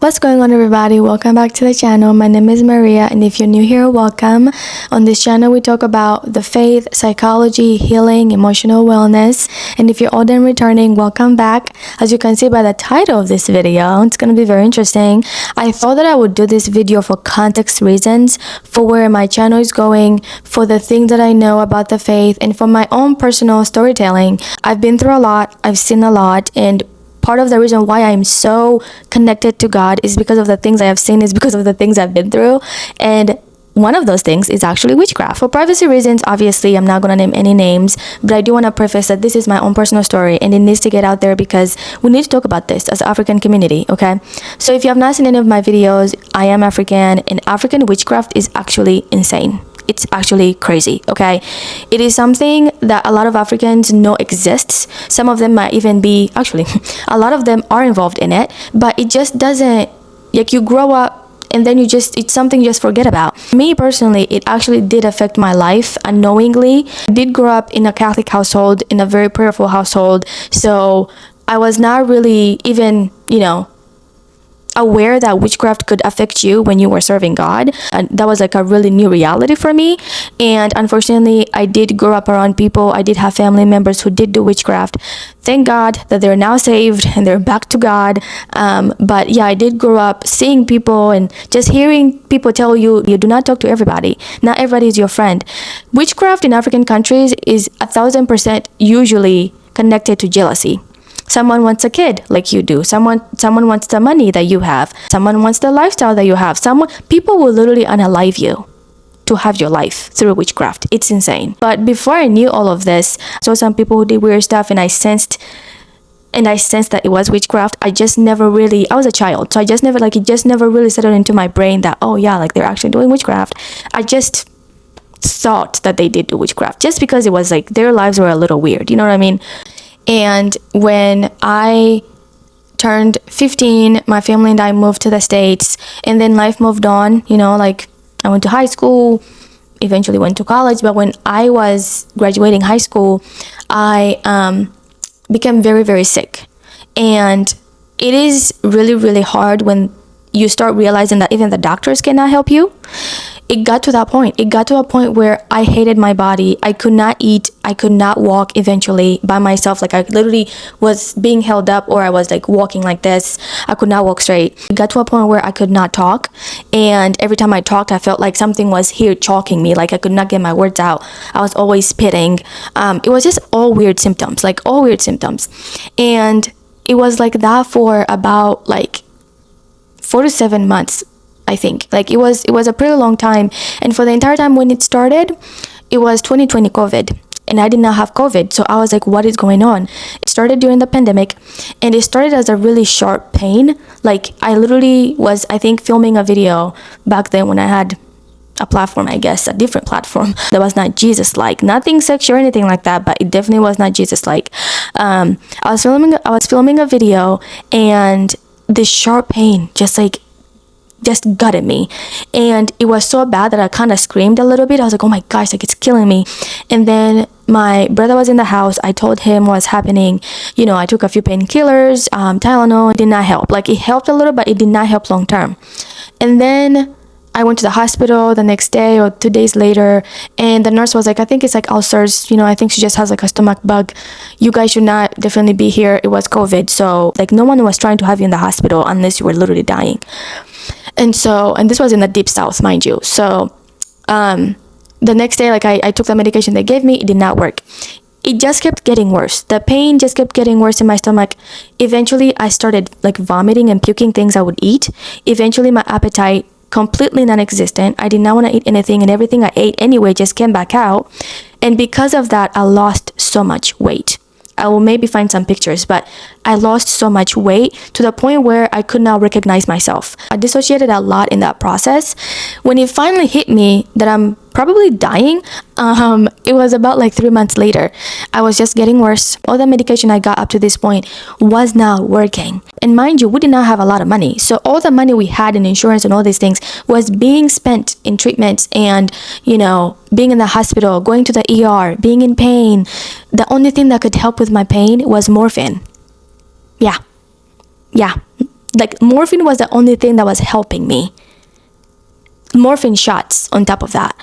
What's going on, everybody? Welcome back to the channel. My name is Maria, and if you're new here, welcome. On this channel we talk about the faith, psychology, healing, emotional wellness, and if you're old and returning, welcome back. As you can see by the title of this video, it's going to be very interesting. I thought that I would do this video for context reasons, for where my channel is going, for the things that I know about the faith, and for my own personal storytelling. I've been through a lot, I've seen a lot, and part of the reason why I'm so connected to God is because of the things I have seen, is because of the things I've been through. And one of those things is actually witchcraft. For privacy reasons, obviously, I'm not going to name any names, but I do want to preface that this is my own personal story and it needs to get out there because we need to talk about this as an African community, okay? So if you have not seen any of my videos, I am African, and African witchcraft is actually insane. It's actually crazy, okay? It is something that a lot of Africans know exists. Some of them might even be, actually, a lot of them are involved in it, but it just doesn't, like, you grow up and then it's something you just forget about. Me personally, it actually did affect my life unknowingly. I did grow up in a Catholic household, in a very prayerful household, so I was not really even, aware that witchcraft could affect you when you were serving God. And that was like a really new reality for me. And unfortunately, I did grow up around people. I did have family members who did do witchcraft. Thank God that they're now saved and they're back to God. But yeah, I did grow up seeing people and just hearing people tell you, you do not talk to everybody. Not everybody is your friend. Witchcraft in African countries is 1,000% usually connected to jealousy. Someone wants a kid like you do. Someone wants the money that you have. Someone wants the lifestyle that you have. People will literally unalive you to have your life through witchcraft. It's insane. But before I knew all of this, I saw some people who did weird stuff, and I sensed that it was witchcraft. I was a child, so it just never really settled into my brain that, oh yeah, like they're actually doing witchcraft. I just thought that they did do witchcraft just because it was like their lives were a little weird. You know what I mean? And when I turned 15, my family and I moved to the States, and then life moved on. Like I went to high school, eventually went to college. But when I was graduating high school, I became very, very sick. And it is really, really hard when you start realizing that even the doctors cannot help you. It got to that point. It got to a point where I hated my body. I could not eat. I could not walk eventually by myself. Like I literally was being held up, or I was like walking like this. I could not walk straight. It got to a point where I could not talk. And every time I talked, I felt like something was here choking me. Like I could not get my words out. I was always spitting. It was just all weird symptoms, And it was like that for about 4 to 7 months. I think it was a pretty long time. And for the entire time when it started, it was 2020 COVID, and I did not have COVID. So I was like, what is going on? It started during the pandemic, and it started as a really sharp pain. Like I literally was, I think, filming a video back then when I had a platform, I guess, a different platform that was not Jesus-like. Nothing sexual or anything like that, but it definitely was not Jesus-like. I was filming a video, and this sharp pain just gutted me, and it was so bad that I kind of screamed a little bit. I was like, oh my gosh, like it's killing me. And then my brother was in the house. I told him what's happening. I took a few painkillers, Tylenol. It did not help. Like it helped a little, but it did not help long term. And then I went to the hospital the next day or 2 days later, and the nurse was like, I think it's like ulcers. I think she just has like a stomach bug. You guys should not definitely be here. It was COVID. So like no one was trying to have you in the hospital unless you were literally dying. And this was in the deep south, mind you. So the next day, I took the medication they gave me. It did not work. It just kept getting worse. The pain just kept getting worse in my stomach. Eventually, I started vomiting and puking things I would eat. Eventually, my appetite completely non-existent. I did not want to eat anything, and everything I ate anyway just came back out. And because of that, I lost so much weight. I will maybe find some pictures, but I lost so much weight to the point where I could not recognize myself. I dissociated a lot in that process. When it finally hit me that I'm probably dying, it was about 3 months later. I was just getting worse. All the medication I got up to this point was not working. And mind you, we did not have a lot of money. So all the money we had in insurance and all these things was being spent in treatments and, being in the hospital, going to the ER, being in pain. The only thing that could help with my pain was morphine. Yeah. Like morphine was the only thing that was helping me. Morphine shots on top of that.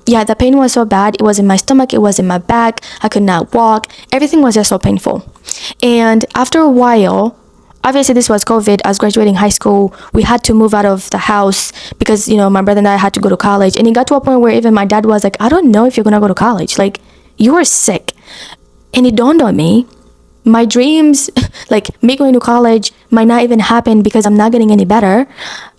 Yeah, the pain was so bad. It was in my stomach, it was in my back, I could not walk, everything was just so painful. And after a while, obviously this was COVID, I was graduating high school, we had to move out of the house because, you know, my brother and I had to go to college. And it got to a point where even my dad was like, I don't know if you're gonna go to college, like, you are sick. And it dawned on me, my dreams, like me going to college, might not even happen because I'm not getting any better.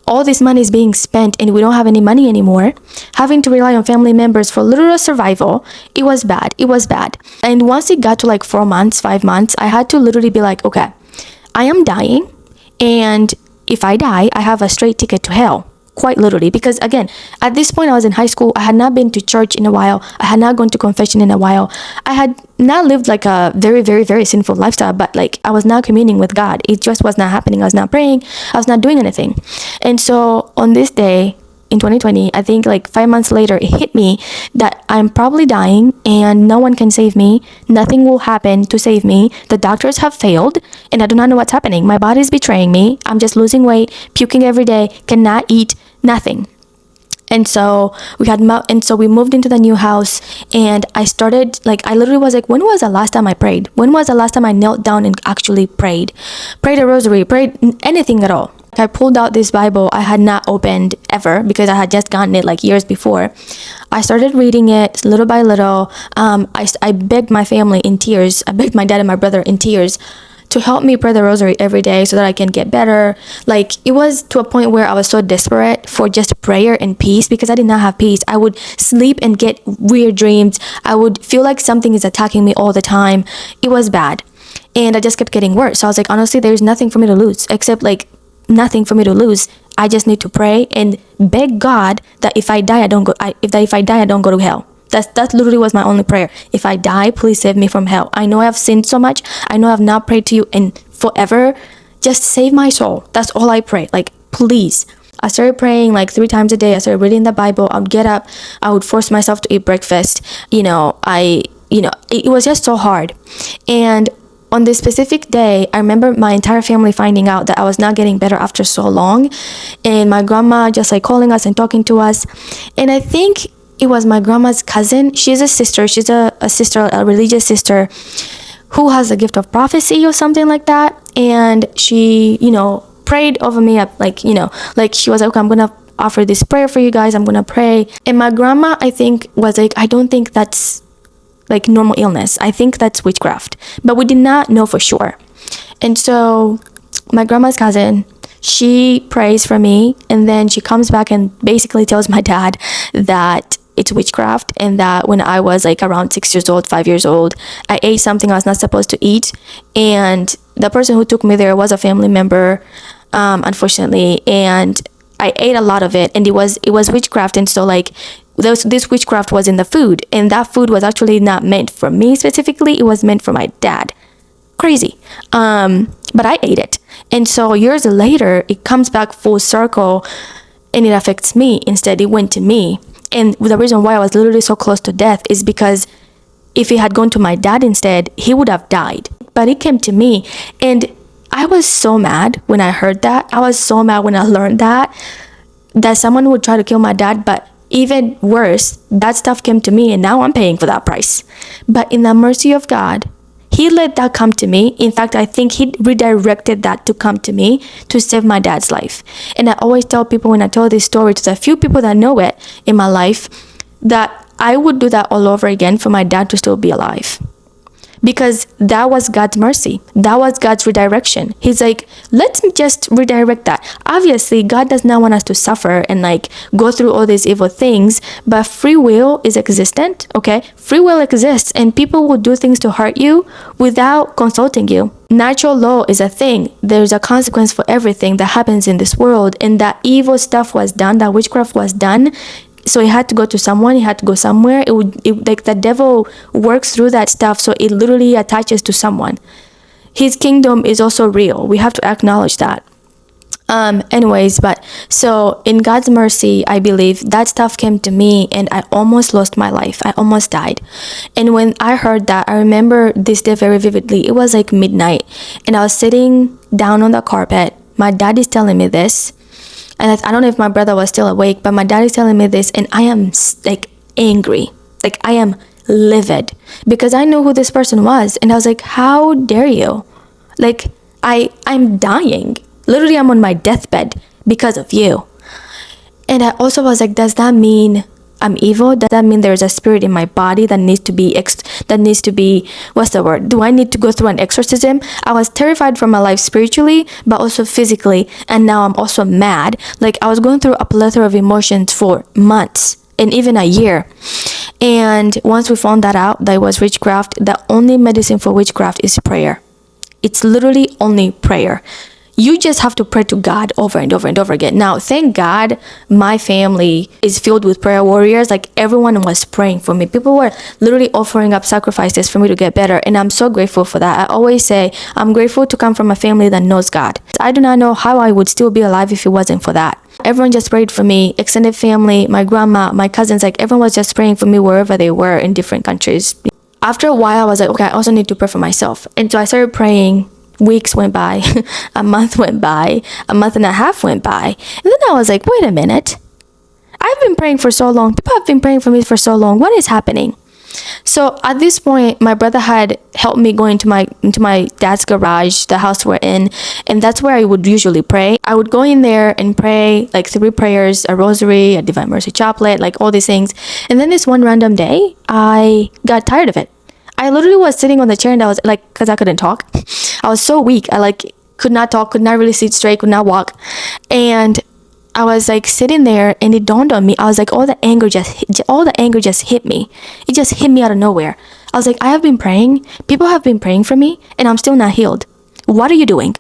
All this money is being spent and we don't have any money anymore. Having to rely on family members for literal survival, it was bad. It was bad. And once it got to like 4 months, 5 months, I had to literally be like, okay, I am dying. And if I die, I have a straight ticket to hell. Quite literally, because again, at this point I was in high school, I had not been to church in a while, I had not gone to confession in a while, I had not lived like a very, very, very sinful lifestyle, but like I was not communing with God. It just was not happening. I was not praying, I was not doing anything. And so on this day in 2020, I think like 5 months later, it hit me that I'm probably dying and no one can save me. Nothing will happen to save me. The doctors have failed and I do not know what's happening. My body is betraying me. I'm just losing weight, puking every day, cannot eat, nothing. And so we moved into the new house, and I started, like, I literally was like, when was the last time I prayed? When was the last time I knelt down and actually prayed a rosary, prayed anything at all? I pulled out this Bible I had not opened ever because I had just gotten it like years before. I started reading it little by little. I begged my family in tears. I begged my dad and my brother in tears to help me pray the rosary every day so that I can get better. Like, it was to a point where I was so desperate for just prayer and peace because I did not have peace. I would sleep and get weird dreams. I would feel like something is attacking me all the time. It was bad. And I just kept getting worse. So I was like, honestly, there's nothing for me to lose, except like nothing for me to lose. I just need to pray and beg God that if I die, I don't go to hell. That literally was my only prayer. If I die, please save me from hell. I know I've sinned so much. I know I've not prayed to you in forever. Just save my soul. That's all I pray. Like, please. I started praying like 3 times a day. I started reading the Bible. I would get up. I would force myself to eat breakfast. It was just so hard. And on this specific day, I remember my entire family finding out that I was not getting better after so long. And my grandma just like calling us and talking to us. And I think it was my grandma's cousin. She's a sister. She's a sister, a religious sister who has a gift of prophecy or something like that. And she, prayed over me up, like she was like, okay, I'm going to offer this prayer for you guys. I'm going to pray. And my grandma, I think, was like, I don't think that's like normal illness. I think that's witchcraft. But we did not know for sure. And so my grandma's cousin, she prays for me. And then she comes back and basically tells my dad that it's witchcraft, and that when I was like around 6 years old, 5 years old, I ate something I was not supposed to eat, and the person who took me there was a family member, unfortunately, and I ate a lot of it, and it was witchcraft. And so like this witchcraft was in the food, and that food was actually not meant for me specifically, it was meant for my dad. Crazy. But I ate it, and so years later it comes back full circle and it affects me. Instead, it went to me. And the reason why I was literally so close to death is because if it had gone to my dad instead, he would have died. But it came to me. And I was so mad when I heard that. I was so mad when I learned that someone would try to kill my dad. But even worse, that stuff came to me, and now I'm paying for that price. But in the mercy of God, he let that come to me. In fact, I think he redirected that to come to me to save my dad's life. And I always tell people when I tell this story to the few people that know it in my life, that I would do that all over again for my dad to still be alive. Because that was God's mercy. That was God's redirection. He's like, let's just redirect that. Obviously, God does not want us to suffer and like go through all these evil things, but free will is existent, okay? Free will exists, and people will do things to hurt you without consulting you. Natural law is a thing. There's a consequence for everything that happens in this world, and that evil stuff was done, that witchcraft was done. So it had to go to someone, it had to go somewhere. Like the devil works through that stuff, so it literally attaches to someone. His kingdom is also real. We have to acknowledge that. But so in God's mercy, I believe that stuff came to me, and I almost lost my life. I almost died. And when I heard that, I remember this day very vividly. It was like midnight, and I was sitting down on the carpet my dad is telling me this, and I don't know if my brother was still awake, but my dad is telling me this, and I am like angry. Like I am livid because I know who this person was, and I was like, how dare you? Like I'm dying. Literally, I'm on my deathbed because of you. And I also was like, does that mean I'm evil? Does that mean there's a spirit in my body that needs to be what's the word? Do I need to go through an exorcism? I was terrified for my life spiritually, but also physically. And now I'm also mad. Like I was going through a plethora of emotions for months and even a year. And once we found that out, that it was witchcraft, the only medicine for witchcraft is prayer. It's literally only prayer. You just have to pray to God over and over and over again. Now, thank God, my family is filled with prayer warriors. Like everyone was praying for me. People were literally offering up sacrifices for me to get better. And I'm so grateful for that. I always say, I'm grateful to come from a family that knows God. I do not know how I would still be alive if it wasn't for that. Everyone just prayed for me, extended family, my grandma, my cousins, like everyone was just praying for me wherever they were in different countries. After a while, I was like, okay, I also need to pray for myself. And so I started praying. Weeks went by, a month went by, a month and a half went by. And then I was like, wait a minute. I've been praying for so long. People have been praying for me for so long. What is happening? So at this point, my brother had helped me go into my dad's garage, the house we're in, and that's where I would usually pray. I would go in there and pray like 3 prayers, a rosary, a Divine Mercy chaplet, like all these things. And then this one random day, I got tired of it. I literally was sitting on the chair and I was like, because I couldn't talk. I was so weak. I like could not talk, could not really sit straight, could not walk. And I was like sitting there and it dawned on me. I was like, all the anger just hit me. It just hit me out of nowhere. I was like, I have been praying. People have been praying for me and I'm still not healed. What are you doing?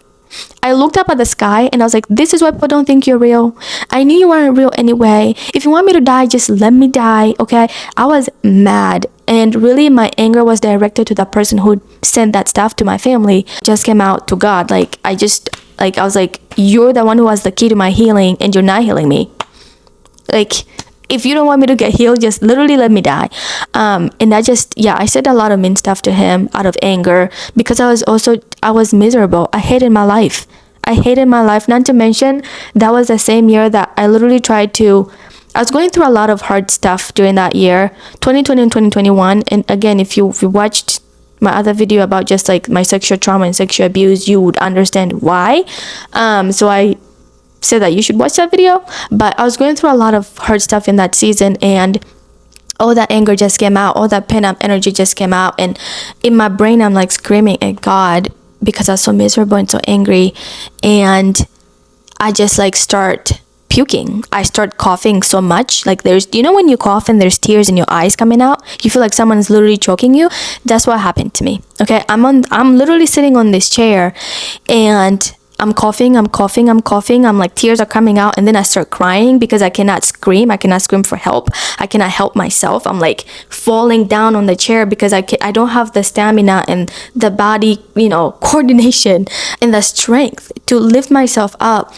I looked up at the sky and I was like, this is why people don't think you're real. I knew you weren't real anyway. If you want me to die, just let me die, okay? I was mad. And really, my anger was directed to the person who sent that stuff to my family. Just came out to God. I was like, you're the one who has the key to my healing and you're not healing me. Like, if you don't want me to get healed, just literally let me die. And I said a lot of mean stuff to him out of anger because I was miserable. I hated my life. Not to mention, that was the same year that I literally I was going through a lot of hard stuff during that year, 2020 and 2021. And again, if you watched my other video about just like my sexual trauma and sexual abuse, you would understand why. So I said that you should watch that video. But I was going through a lot of hard stuff in that season, and all that anger just came out. All that pent up energy just came out. And in my brain, I'm like screaming at God because I was so miserable and so angry. And I just like start puking. I start coughing so much. Like when you cough and there's tears in your eyes coming out, you feel like someone's literally choking you. That's what happened to me. Okay. I'm literally sitting on this chair and I'm coughing. I'm like, tears are coming out, and then I start crying because I cannot scream. I cannot scream for help. I cannot help myself. I'm like falling down on the chair because I don't have the stamina and the body, coordination and the strength to lift myself up.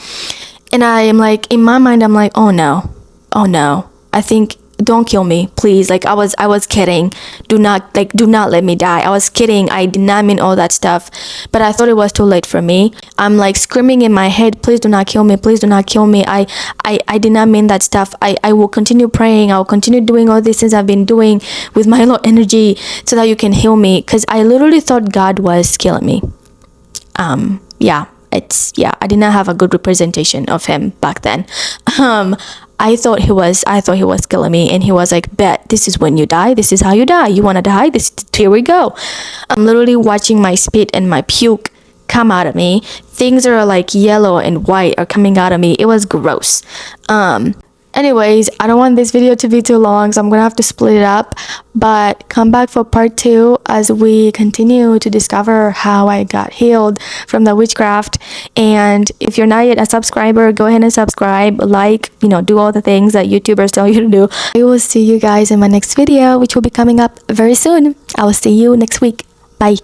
And I am like, in my mind, I'm like, oh no. I think, don't kill me, please. Like I was kidding. Do not let me die. I was kidding. I did not mean all that stuff. But I thought it was too late for me. I'm like screaming in my head, please do not kill me. Please do not kill me. I did not mean that stuff. I will continue praying. I will continue doing all these things I've been doing with my low energy so that you can heal me. Because I literally thought God was killing me. I did not have a good representation of him back then. I thought he was killing me, and he was like, bet, this is when you die. This is how you die. You want to die? Here we go. I'm literally watching my spit and my puke come out of me. Things that are like yellow and white are coming out of me. It was gross. Anyways, I don't want this video to be too long, so I'm gonna have to split it up, but come back for part 2 as we continue to discover how I got healed from the witchcraft. And if you're not yet a subscriber, go ahead and subscribe, do all the things that YouTubers tell you to do. I will see you guys in my next video, which will be coming up very soon. I will see you next week. Bye.